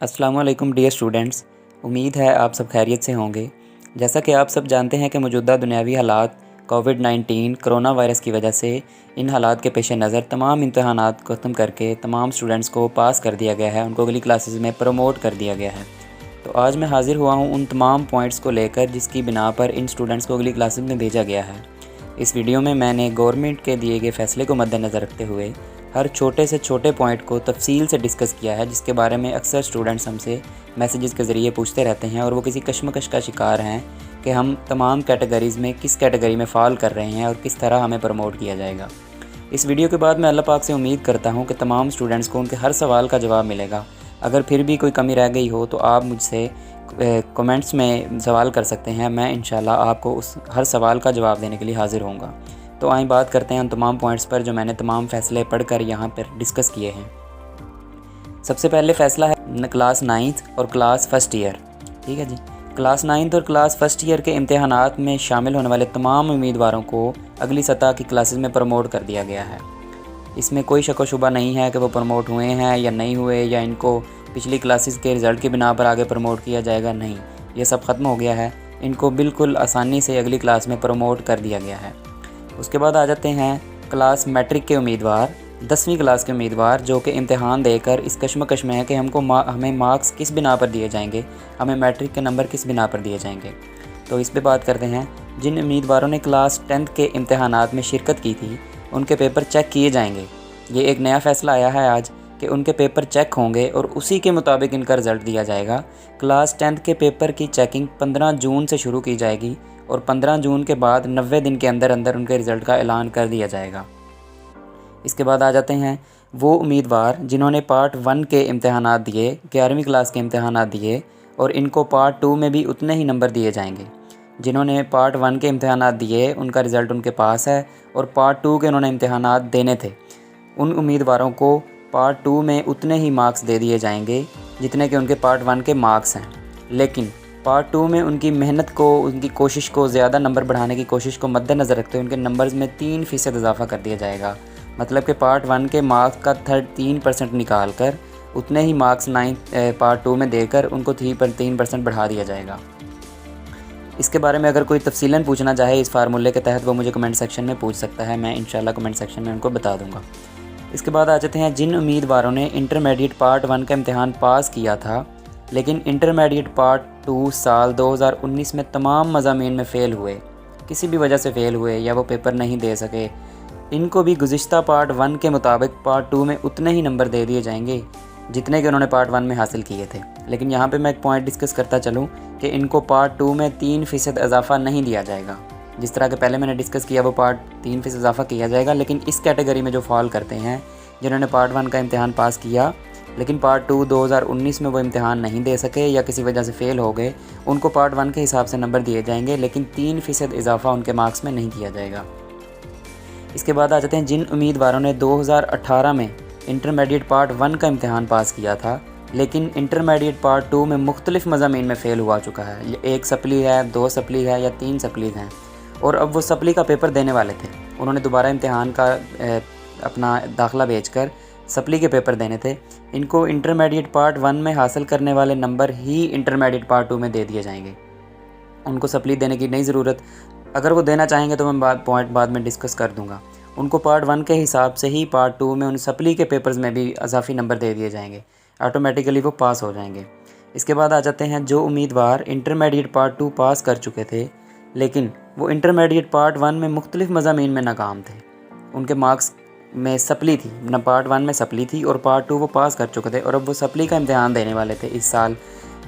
अस्सलाम वालेकुम dear students. उम्मीद है आप सब खैरियत से होंगे। जैसा कि आप सब जानते हैं कि मौजूदा दुनियावी हालात कोविड-19 कोरोना वायरस की वजह से इन हालात के पेश नज़र तमाम इम्तहानात ख़त्म करके तमाम स्टूडेंट्स को पास कर दिया गया है, उनको अगली क्लासेस में प्रमोट कर दिया गया है। तो आज मैं हाज़िर हुआ हूँ उन तमाम पॉइंट्स को लेकर जिसकी बिना पर इन स्टूडेंट्स को अगली क्लासेस में भेजा गया है। इस वीडियो में मैंने गवर्नमेंट के दिए गए फ़ैसले को मद्देनज़र रखते हुए हर छोटे से छोटे पॉइंट को तफसील से डिस्कस किया है, जिसके बारे में अक्सर स्टूडेंट्स हमसे मैसेजेस के ज़रिए पूछते रहते हैं और वो किसी कश्मकश का शिकार हैं कि हम तमाम कैटेगरीज़ में किस कैटेगरी में फ़ॉल कर रहे हैं और किस तरह हमें प्रमोट किया जाएगा। इस वीडियो के बाद मैं अल्लाह पाक से उम्मीद करता हूँ कि तमाम स्टूडेंट्स को उनके हर सवाल का जवाब मिलेगा। अगर फिर भी कोई कमी रह गई हो तो आप मुझसे कमेंट्स में सवाल कर सकते हैं। मैं इंशाल्लाह आपको उस हर सवाल का जवाब देने के लिए हाज़िर होऊंगा। तो आइए बात करते हैं उन तमाम पॉइंट्स पर जो मैंने तमाम फ़ैसले पढ़कर यहाँ पर डिस्कस किए हैं। सबसे पहले फ़ैसला है क्लास 9th और क्लास फर्स्ट ईयर। ठीक है जी, क्लास 9th और क्लास फर्स्ट ईयर के इम्तहानात में शामिल होने वाले तमाम उम्मीदवारों को अगली सतह की क्लासेस में प्रमोट कर दिया गया है। इसमें कोई शक व शुबा नहीं है कि वो प्रमोट हुए हैं या नहीं हुए, या इनको पिछली क्लासेस के रिज़ल्ट की बिना पर आगे प्रमोट किया जाएगा। नहीं, ये सब ख़त्म हो गया है। इनको बिल्कुल आसानी से अगली क्लास में प्रमोट कर दिया गया है। उसके बाद आ जाते हैं क्लास मैट्रिक के उम्मीदवार, 10वीं क्लास के उम्मीदवार जो कि इम्तहान देकर इस कश्मकश में है कि हमें मार्क्स किस बिना पर दिए जाएंगे, हमें मैट्रिक के नंबर किस बिना पर दिए जाएंगे। तो इस पे बात करते हैं। जिन उम्मीदवारों ने क्लास 10th के इम्तहानात में शिरकत की थी उनके पेपर चेक किए जाएंगे। ये एक नया फ़ैसला आया है आज कि उनके पेपर चेक होंगे और उसी के मुताबिक इनका रिज़ल्ट दिया जाएगा। क्लास 10th के पेपर की चेकिंग 15 जून से शुरू की जाएगी और 15 जून के बाद 90 दिन के अंदर अंदर उनके रिज़ल्ट का ऐलान कर दिया जाएगा। इसके बाद आ जाते हैं वो उम्मीदवार जिन्होंने पार्ट 1 के इम्तहानात दिए, 11वीं क्लास के इम्तहानात दिए, और इनको पार्ट 2 में भी उतने ही नंबर दिए जाएंगे। जिन्होंने पार्ट 1 के इम्तहानात दिए उनका रिज़ल्ट उनके पास है और पार्ट 2 के उन्होंने इम्तहानात देने थे, उन उम्मीदवारों को पार्ट 2 में उतने ही मार्क्स दे दिए जाएंगे जितने कि उनके पार्ट 1 के मार्क्स हैं। लेकिन पार्ट 2 में उनकी मेहनत को, उनकी कोशिश को, ज़्यादा नंबर बढ़ाने की कोशिश को मद्देनज़र रखते हुए उनके नंबर्स में 3% इजाफा कर दिया जाएगा। मतलब कि पार्ट 1 के मार्क्स का 3% निकाल कर उतने ही मार्क्स पार्ट 2 में देकर उनको 3% बढ़ा दिया जाएगा। इसके बारे में अगर कोई तफसीलन पूछना चाहे इस फार्मूले के तहत वो मुझे कमेंट सेक्शन में पूछ सकता है, मैं इंशाल्लाह कमेंट सेक्शन में उनको बता दूँगा। इसके बाद आ जाते हैं जिन उम्मीदवारों ने इंटरमीडिएट पार्ट 1 का इम्तहान पास किया था लेकिन इंटरमीडिएट पार्ट 2 साल 2019 में तमाम मज़ामीन में फ़ेल हुए, किसी भी वजह से फ़ेल हुए या वो पेपर नहीं दे सके, इनको भी गुज़िश्ता पार्ट 1 के मुताबिक पार्ट 2 में उतने ही नंबर दे दिए जाएंगे जितने कि उन्होंने पार्ट 1 में हासिल किए थे। लेकिन यहाँ पे मैं एक पॉइंट डिस्कस करता चलूँ कि इनको पार्ट 2 में 3% इजाफा नहीं दिया जाएगा। जिस तरह के पहले मैंने डिस्कस किया वो पार्ट 3% इजाफा किया जाएगा, लेकिन इस कैटेगरी में जो फॉल करते हैं जिन्होंने पार्ट 1 का इम्तहान पास किया लेकिन पार्ट 2 2019 में वो इम्तहान नहीं दे सके या किसी वजह से फ़ेल हो गए, उनको पार्ट 1 के हिसाब से नंबर दिए जाएंगे, लेकिन 3% इजाफा उनके मार्क्स में नहीं किया जाएगा। इसके बाद आ जाते हैं जिन उम्मीदवारों ने 2018 में इंटरमीडिएट पार्ट 1 का इम्तहान पास किया था लेकिन इंटरमीडिएट पार्ट 2 में मुख्तलिफ मज़ामीन में फ़ेल हुआ चुका है, 1 सप्ली है, 2 सप्ली है या 3 सप्लीज हैं, और अब वो सप्ली का पेपर देने वाले थे। उन्होंने दोबारा इम्तहान का अपना दाखिला भेजकर सप्ली के पेपर देने थे। इनको इंटरमीडिएट पार्ट 1 में हासिल करने वाले नंबर ही इंटरमीडिएट पार्ट 2 में दे दिए जाएंगे, उनको सप्ली देने की नहीं ज़रूरत। अगर वो देना चाहेंगे तो मैं पॉइंट बाद में डिस्कस कर दूंगा। उनको पार्ट 1 के हिसाब से ही पार्ट 2 में उन सप्ली के पेपर्स में भी इजाफी नंबर दे दिए जाएंगे, ऑटोमेटिकली वो पास हो जाएंगे। इसके बाद आ जाते हैं जो उम्मीदवार इंटरमीडिएट पार्ट 2 पास कर चुके थे लेकिन वो इंटरमीडिएट पार्ट 1 में मुख्तलिफ मज़ामीन में नाकाम थे, उनके मार्क्स में सप्ली थी, न पार्ट 1 में सप्ली थी और पार्ट 2 वो पास कर चुके थे और अब वो सप्ली का इम्तहान देने वाले थे इस साल।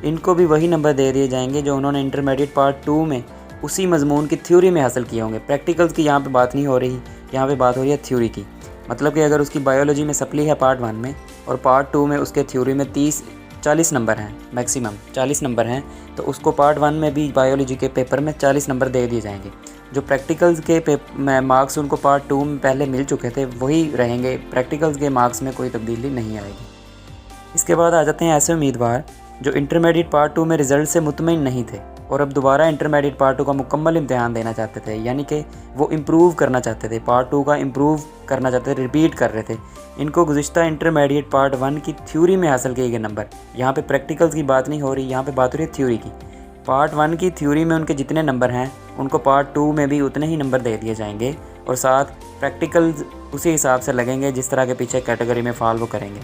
इनको भी वही नंबर दे दिए जाएंगे जो उन्होंने इंटरमीडिएट पार्ट 2 में उसी मजमून की थ्योरी में हासिल किए होंगे। प्रैक्टिकल्स की यहाँ पे बात नहीं हो रही, यहाँ पे बात हो रही है थ्योरी की। मतलब कि अगर उसकी बायोलॉजी में सप्ली है पार्ट 1 में और पार्ट 2 में उसके थ्योरी में 40 नंबर हैं, मैक्सिमम 40 नंबर हैं, तो उसको पार्ट 1 में भी बायोलॉजी के पेपर में 40 नंबर दे दिए जाएंगे। जो प्रैक्टिकल्स के मार्क्स उनको पार्ट 2 में पहले मिल चुके थे वही रहेंगे, प्रैक्टिकल्स के मार्क्स में कोई तब्दीली नहीं आएगी। इसके बाद आ जाते हैं ऐसे उम्मीदवार जो इंटरमीडिएट पार्ट 2 में रिज़ल्ट से मुतमईन नहीं थे, और अब दोबारा इंटरमीडिएट पार्ट 2 का मुकम्मल इम्तिहान देना चाहते थे, यानी कि वो इम्प्रूव करना चाहते थे, पार्ट 2 का इम्प्रूव करना चाहते थे, रिपीट कर रहे थे। इनको गुज़िश्ता इंटरमीडिएट पार्ट 1 की थ्योरी में हासिल किए गए नंबर, यहाँ पे प्रैक्टिकल्स की बात नहीं हो रही, यहाँ पे बात हो रही है थ्योरी की। पार्ट 1 की थ्योरी में उनके जितने नंबर हैं उनको पार्ट 2 में भी उतने ही नंबर दे दिए जाएंगे और साथ प्रैक्टिकल्स उसी हिसाब से लगेंगे जिस तरह के पीछे कैटेगरी में फ़ॉल वो करेंगे।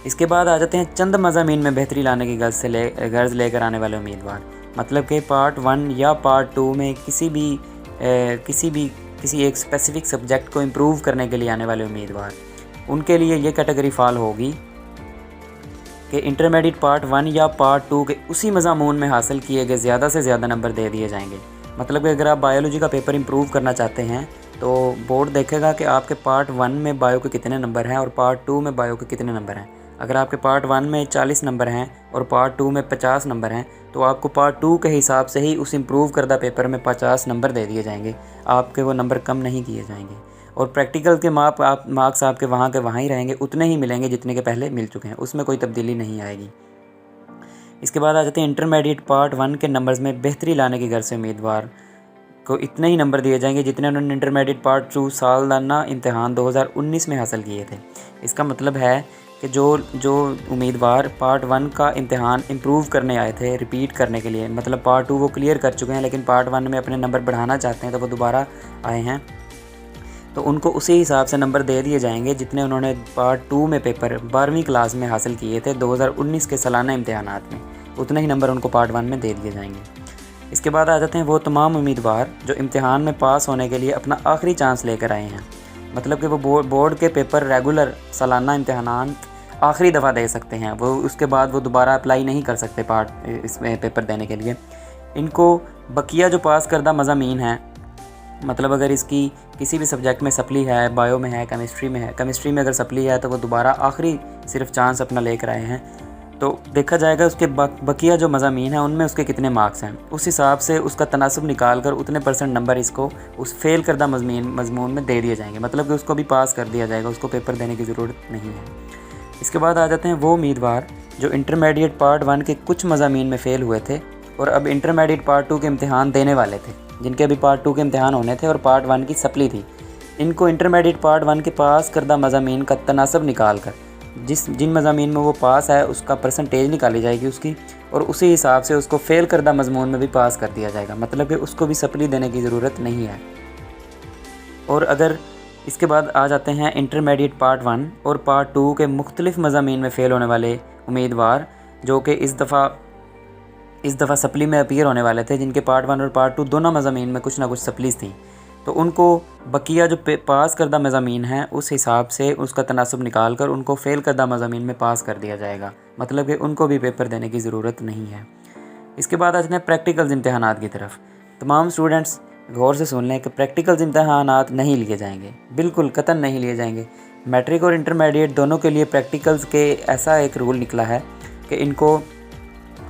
इसके बाद आ जाते हैं चंद मज़ामीन में बेहतरी लाने की गर्ज लेकर आने वाले उम्मीदवार। मतलब कि पार्ट 1 या पार्ट 2 में किसी एक स्पेसिफ़िक सब्जेक्ट को इम्प्रूव करने के लिए आने वाले उम्मीदवार, उनके लिए ये कैटेगरी फ़ॉल होगी कि इंटरमीडिएट पार्ट 1 या पार्ट 2 के उसी मज़ामून में हासिल किए गए ज़्यादा से ज़्यादा नंबर दे दिए जाएंगे। मतलब कि अगर आप बायोलॉजी का पेपर इम्प्रूव करना चाहते हैं तो बोर्ड देखेगा कि आपके पार्ट 1 में बायो के कितने नंबर हैं और पार्ट 2 में बायो के कितने नंबर हैं। अगर आपके पार्ट 1 में 40 नंबर हैं और पार्ट 2 में 50 नंबर हैं तो आपको पार्ट 2 के हिसाब से ही उस इम्प्रूव करदा पेपर में 50 नंबर दे दिए जाएंगे, आपके वो नंबर कम नहीं किए जाएंगे। और प्रैक्टिकल के मार्क्स आपके वहाँ के वहाँ ही रहेंगे, उतने ही मिलेंगे जितने के पहले मिल चुके हैं, उसमें कोई तब्दीली नहीं आएगी। इसके बाद आ जाते हैं इंटरमीडिएट पार्ट 1 के नंबर्स में बेहतरी लाने की गर्ज से उम्मीदवार को इतने ही नंबर दिए जाएंगे जितने उन्होंने इंटरमीडिएट पार्ट 2 सालाना इम्तिहान 2019 में हासिल किए थे। इसका मतलब है कि जो उम्मीदवार पार्ट 1 का इम्तिहान इम्प्रूव करने आए थे रिपीट करने के लिए, मतलब पार्ट 2 वो क्लियर कर चुके हैं लेकिन पार्ट 1 में अपने नंबर बढ़ाना चाहते हैं तो वो दोबारा आए हैं, तो उनको उसी हिसाब से नंबर दे दिए जाएंगे जितने उन्होंने पार्ट 2 में पेपर 12वीं क्लास में हासिल किए थे 2019 के सालाना इम्तिहानात में, उतने ही नंबर उनको पार्ट 1 में दे दिए जाएंगे। इसके बाद आ जाते हैं वो तमाम उम्मीदवार जो इम्तिहान में पास होने के लिए अपना आखिरी चांस लेकर आए हैं। मतलब कि वो बोर्ड के पेपर रेगुलर सालाना इम्तिहान आखिरी दफ़ा दे सकते हैं, वो उसके बाद वो दोबारा अप्लाई नहीं कर सकते इसमें पेपर देने के लिए। इनको बकिया जो पास करदा मज़ामीन हैं, मतलब अगर इसकी किसी भी सब्जेक्ट में सप्ली है, बायो में है, केमिस्ट्री में है, केमिस्ट्री में अगर सप्ली है तो वो दोबारा आखिरी सिर्फ चांस अपना लेकर आए हैं, तो देखा जाएगा उसके बकिया जो मज़ामीन हैं उनमें उसके कितने मार्क्स हैं, उस हिसाब से उसका तनासब निकाल कर उतने % नंबर इसको उस फेल करदा मज़मून में दे दिए जाएंगे। मतलब कि उसको भी पास कर दिया जाएगा, उसको पेपर देने की ज़रूरत नहीं है। इसके बाद आ जाते हैं वो उम्मीदवार जो इंटरमीडिएट पार्ट 1 के कुछ मज़ामीन में फ़ेल हुए थे और अब इंटरमीडिएट पार्ट 2 के इम्तिहान देने वाले थे, जिनके अभी पार्ट 2 के इम्तिहान होने थे और पार्ट 1 की सप्ली थी। इनको इंटरमीडिएट पार्ट 1 के पास करदा मज़ामीन का तनासब निकाल कर जिन मज़ामीन में वो पास है उसका % निकाली जाएगी उसकी, और उसी हिसाब से उसको फ़ेल करदा मज़मून में भी पास कर दिया जाएगा। मतलब कि उसको भी सप्ली देने की ज़रूरत नहीं है। और अगर इसके बाद आ जाते हैं इंटरमीडिएट पार्ट 1 और पार्ट 2 के मुख्तलिफ़ मज़ामीन में फ़ेल होने वाले उम्मीदवार जो कि इस दफ़ा सप्ली में अपीयर होने वाले थे, जिनके पार्ट 1 और पार्ट 2 दोनों मज़ामीन में कुछ ना कुछ सप्लीज़ थी, तो उनको बकिया जो पास करदा मज़ामीन हैं उस हिसाब से उसका तनासब निकाल कर उनको फ़ेल करदा मज़ामीन में पास कर दिया जाएगा। मतलब कि उनको भी पेपर देने की ज़रूरत नहीं है। इसके बाद आ जाते हैं प्रैक्टिकल्स इम्तिहानात की तरफ। तमाम स्टूडेंट्स गौर से सुन लें कि प्रैक्टिकल्स इम्तिहानात नहीं लिए जाएंगे, बिल्कुल कतन नहीं लिए जाएंगे। मैट्रिक और इंटरमीडिएट दोनों के लिए प्रैक्टिकल्स के ऐसा एक रूल निकला है कि इनको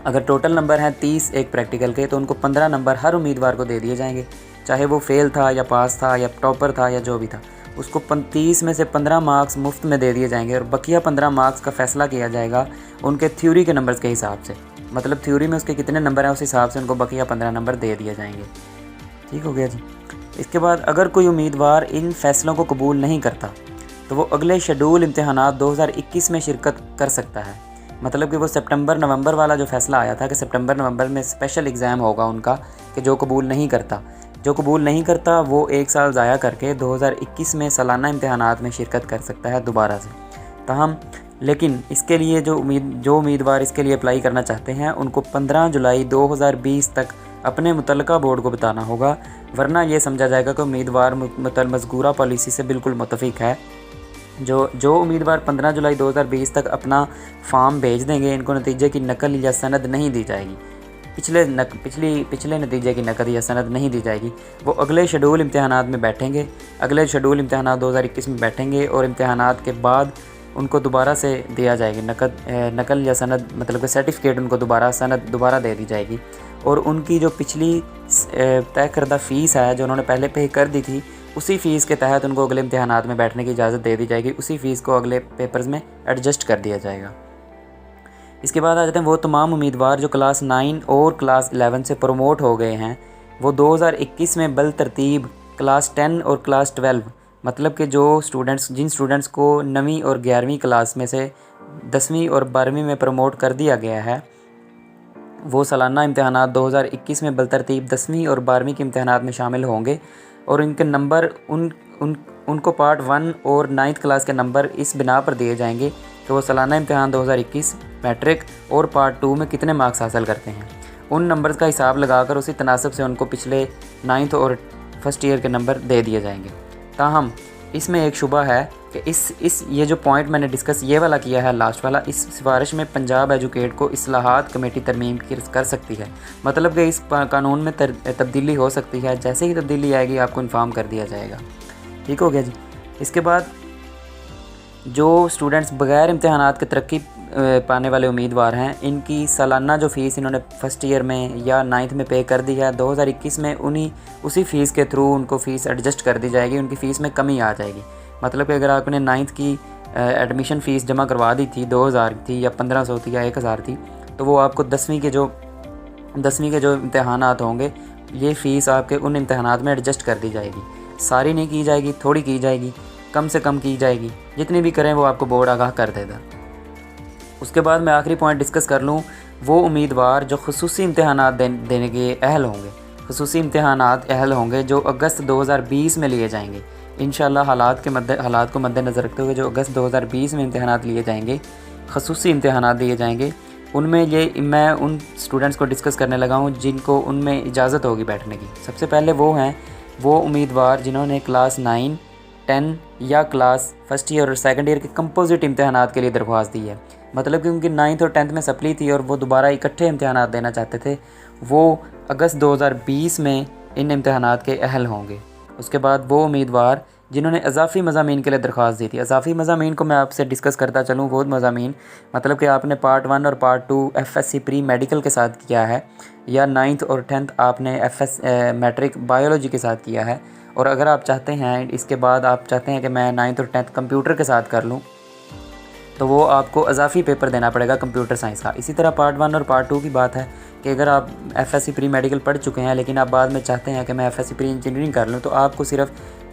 अगर टोटल नंबर हैं 30 एक प्रैक्टिकल के, तो उनको 15 नंबर हर उम्मीदवार को दे दिए जाएंगे, चाहे वो फ़ेल था या पास था या टॉपर था या जो भी था, उसको 30 में से 15 मार्क्स मुफ्त में दे दिए जाएंगे और बकिया 15 मार्क्स का फ़ैसला किया जाएगा उनके थ्योरी के नंबर्स के हिसाब से। मतलब थ्योरी में उसके कितने नंबर हैं उस हिसाब से उनको बकिया 15 नंबर दे दिए जाएंगे। ठीक हो गया जी। इसके बाद अगर कोई उम्मीदवार इन फ़ैसलों को कबूल नहीं करता तो वो अगले शेड्यूल इम्तिहानात 2021 में शिरकत कर सकता है। मतलब कि वो सितंबर नवंबर वाला जो फ़ैसला आया था कि सितंबर नवंबर में स्पेशल एग्ज़ाम होगा उनका, कि जो कबूल नहीं करता वो 1 साल ज़ाया करके 2021 में सालाना इम्तिहानात में शिरकत कर सकता है दोबारा से। ताहम लेकिन इसके लिए जो उम्मीदवार इसके लिए अप्लाई करना चाहते हैं उनको 15 जुलाई 2020 तक अपने मुतल्लिका बोर्ड को बताना होगा, वरना ये समझा जाएगा कि उम्मीदवार मज़कूरा पॉलिसी से बिल्कुल मुतफ़िक है। जो उम्मीदवार 15 जुलाई 2020 तक अपना फॉर्म भेज देंगे, इनको नतीजे की नकल या सनद नहीं दी जाएगी, पिछले नतीजे की नकल या सनद नहीं दी जाएगी। वो अगले शेड्यूल इम्तिहानात में बैठेंगे, अगले शेड्यूल इम्तिहानात 2021 में बैठेंगे और इम्तिहानात के बाद उनको दोबारा से दिया जाएगी नकल या सनद, मतलब कि सर्टिफिकेट उनको सनद दोबारा दे दी जाएगी। और उनकी जो पिछली तय करदा फ़ीस है जो उन्होंने पहले पे कर दी थी, उसी फ़ीस के तहत उनको अगले इम्तिहानात में बैठने की इजाज़त दे दी जाएगी, उसी फ़ीस को अगले पेपर्स में एडजस्ट कर दिया जाएगा। इसके बाद आ जाते हैं वो तमाम उम्मीदवार जो क्लास 9 और क्लास 11 से प्रमोट हो गए हैं, वो 2021 में बलतरतीब क्लास 10 और क्लास 12, मतलब कि जिन स्टूडेंट्स को 9वीं और 11वीं क्लास में से 10वीं और 12वीं में प्रमोट कर दिया गया है, वो सालाना इम्तहानात 2021 में बलतरतीब 10वीं और 12वीं के इम्तहानात में शामिल होंगे और इनके नंबर उनको पार्ट 1 और 9th क्लास के नंबर इस बिना पर दिए जाएंगे कि वो सालाना इम्तहान 2021 मैट्रिक और पार्ट 2 में कितने मार्क्स हासिल करते हैं। उन नंबर्स का हिसाब लगाकर उसी तनासब से उनको पिछले 9th और फर्स्ट ईयर के नंबर दे दिए जाएंगे। ताहम इसमें एक शुबा है कि ये जो पॉइंट मैंने डिस्कस ये वाला किया है लास्ट वाला, इस सिफारिश में पंजाब एजुकेट को इस्लाहात कमेटी तरमीम कर सकती है, मतलब कि इस कानून में तब्दीली हो सकती है। जैसे ही तब्दीली आएगी आपको इन्फॉर्म कर दिया जाएगा। ठीक हो गया जी। इसके बाद जो स्टूडेंट्स बग़ैर इम्तहानात के तरक्की पाने वाले उम्मीदवार हैं, इनकी सालाना जो फ़ीस इन्होंने फ़र्स्ट ईयर में या 9th में पे कर दी है, 2021 में उसी फ़ीस के थ्रू उनको फ़ीस एडजस्ट कर दी जाएगी, उनकी फ़ीस में कमी आ जाएगी। मतलब कि अगर आपने 9th की एडमिशन फ़ीस जमा करवा दी थी 2000 थी या 1500 थी या 1000 थी, तो वो आपको 10वीं के जो इम्तहानात होंगे, ये फ़ीस आपके उन इम्तहानात में एडजस्ट कर दी जाएगी। सारी नहीं की जाएगी, थोड़ी की जाएगी, कम से कम की जाएगी, जितनी भी करें वो आपको बोर्ड आगाह कर देगा। उसके बाद मैं आखिरी पॉइंट डिस्कस कर लूँ, वो उम्मीदवार जो खुसूसी इम्तहानात देने के अहल होंगे, खुसूसी इम्तहानात अहल होंगे जो अगस्त 2020 में लिए जाएंगे। इंशाल्लाह हालात को मद्देनज़र रखते हुए जो अगस्त 2020 में इम्तहानात लिए जाएंगे, खुसूसी इम्तहानात दिए जाएंगे, उनमें मैं उन स्टूडेंट्स को डिस्कस करने लगा हूँ जिनको उनमें इजाज़त होगी बैठने की। सबसे पहले वो उम्मीदवार जिन्होंने क्लास 9, 10 या क्लास फर्स्ट ईयर और सेकंड ईयर के कंपोजिट इम्तहानात के लिए दरख्वास्त दी है, मतलब कि उनकी 9th और 10th में सप्ली थी और वो दोबारा इकट्ठे इम्तहानात देना चाहते थे, वो अगस्त 2020 में इन इम्तहानात के अहल होंगे। उसके बाद वो उम्मीदवार जिन्होंने इजाफ़ी मज़ामीन के लिए दरख्वास्त दी थी, इजाफ़ी मज़ामीन को मैं आपसे डिस्कस करता चलूँ, वो मज़ामीन मतलब कि आपने पार्ट 1 और पार्ट 2 FSC प्री मेडिकल के साथ किया है, या 9th और 10th आपने मैट्रिक बायोलॉजी के साथ किया है, और अगर आप चाहते हैं इसके बाद आप चाहते हैं कि मैं 9th और 10th कंप्यूटर के साथ कर लूँ, तो वो आपको इजाफ़ी पेपर देना पड़ेगा कंप्यूटर साइंस का। इसी तरह पार्ट 1 और पार्ट 2 की बात है कि अगर आप FSC प्री मेडिकल पढ़ चुके हैं लेकिन आप बाद में चाहते हैं कि मैं FSC प्री इंजीनियरिंग कर लूँ, तो आपको सिर्फ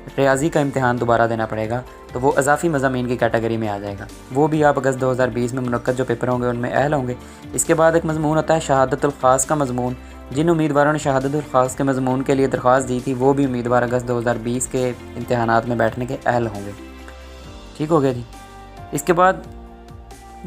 रियाजी का इम्तहान दोबारा देना पड़ेगा, तो वो इजाफ़ी मज़ामीन की कैटेगरी में आ जाएगा। वो भी आप अगस्त 2020 में मुनक्कद जो पेपर होंगे उनमें अहल होंगे। इसके बाद एक मज़मून होता है शहादतुल ख़ास का मज़मून। जिन उम्मीदवारों ने शहादतुल ख़ास के मज़मून के लिए दरख्वास्त दी थी, वो भी उम्मीदवार अगस्त 2020 के इम्तहानात में बैठने के अहल होंगे। ठीक हो गया जी। इसके बाद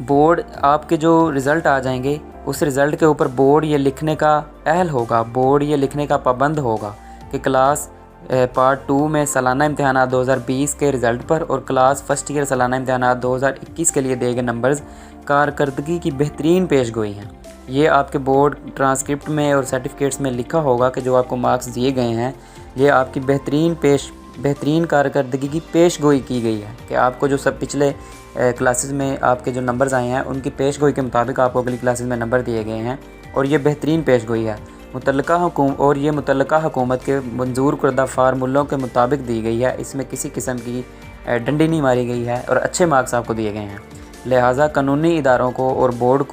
बोर्ड आपके जो रिज़ल्ट आ जाएंगे, उस रिज़ल्ट के ऊपर बोर्ड ये लिखने का अहल होगा, बोर्ड ये लिखने का पाबंद होगा कि क्लास पार्ट 2 में सालाना इम्तहानात 2020 के रिज़ल्ट पर और क्लास फर्स्ट ईयर सालाना इम्तहानात 2021 के लिए दिए गए नंबर्स कारकर्दगी की बेहतरीन पेशगोई हैं। ये आपके बोर्ड ट्रांसक्रिप्ट में और सर्टिफिकेट्स में लिखा होगा कि जो आपको मार्क्स दिए गए हैं, ये आपकी बेहतरीन कारकर्दगी की पेशगोई की गई है कि आपको जो सब पिछले क्लासेस में आपके जो नंबर्स आए हैं उनकी पेशगोई के मुताबिक आपको अगली क्लासेस में नंबर दिए गए हैं, और ये बेहतरीन पेशगोई है। मुतल्लका हुकूमत के मंजूर करदा फार्मूलों के मुताबिक दी गई है, इसमें किसी किस्म की डंडी नहीं मारी गई है और अच्छे मार्क्स आपको दिए गए हैं। लिहाजा कानूनी इदारों को और बोर्ड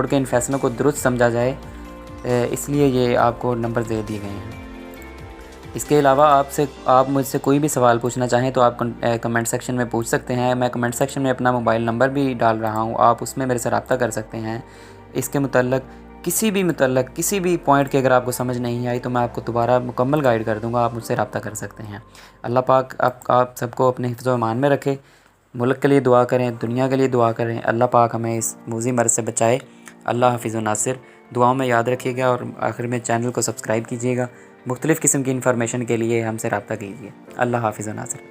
के इन फैसलों को दुरुस्त समझा जाए, इसलिए ये आपको नंबर दे दिए गए हैं। इसके अलावा आप मुझसे कोई भी सवाल पूछना चाहें तो आप कमेंट सेक्शन में पूछ सकते हैं। मैं कमेंट सेक्शन में अपना मोबाइल नंबर भी डाल रहा हूं, आप उसमें मेरे से रब्ता कर सकते हैं। इसके मुतल्लक किसी भी पॉइंट की अगर आपको समझ नहीं आई तो मैं आपको दोबारा मुकम्मल गाइड कर दूंगा, आप मुझसे रब्ता कर सकते हैं। अल्लाह पाक आप सबको अपने हिफ्ज़ व ईमान में रखे। मुल्क के लिए दुआ करें, दुनिया के लिए दुआ करें। अल्लाह पाक हमें इस मूज़ी मर्ज़ से बचाए। अल्लाह हाफ़िज़ व नासिर। दुआओं में याद रखिएगा और आखिर में चैनल को सब्सक्राइब कीजिएगा। मुख्तलिफ़ किस्म की इन्फॉर्मेशन के लिए हमसे रब्ता कीजिए। अल्लाह हाफ़िज़ व नासिर।